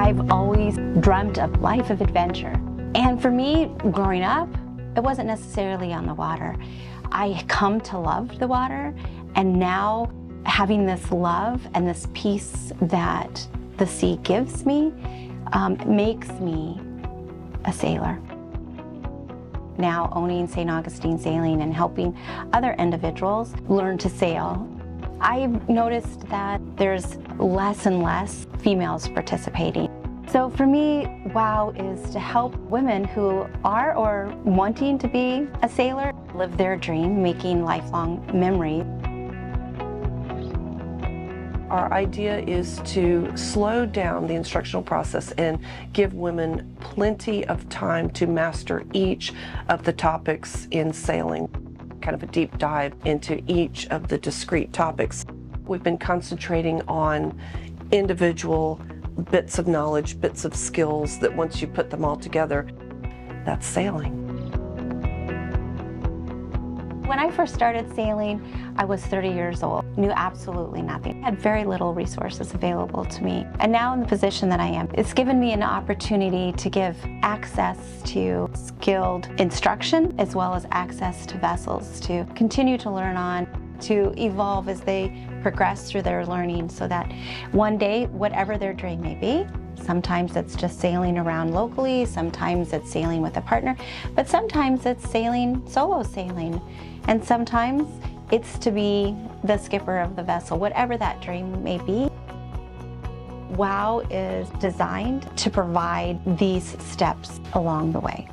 I've always dreamt of life of adventure. And for me, growing up, it wasn't necessarily on the water. I come to love the water, and now having this love and this peace that the sea gives me makes me a sailor. Now owning St. Augustine Sailing and helping other individuals learn to sail, I've noticed that there's less and less females participating. So for me, WOW is to help women who are or wanting to be a sailor live their dream, making lifelong memories. Our idea is to slow down the instructional process and give women plenty of time to master each of the topics in sailing, kind of a deep dive into each of the discrete topics. We've been concentrating on individual bits of knowledge, bits of skills that once you put them all together, that's sailing. When I first started sailing, I was 30 years old, knew absolutely nothing. I had very little resources available to me. And now in the position that I am, it's given me an opportunity to give access to skilled instruction as well as access to vessels to continue to learn on, to evolve as they progress through their learning so that one day, whatever their dream may be, sometimes it's just sailing around locally, sometimes it's sailing with a partner, but sometimes it's sailing, solo sailing, and sometimes it's to be the skipper of the vessel, whatever that dream may be. WOW is designed to provide these steps along the way.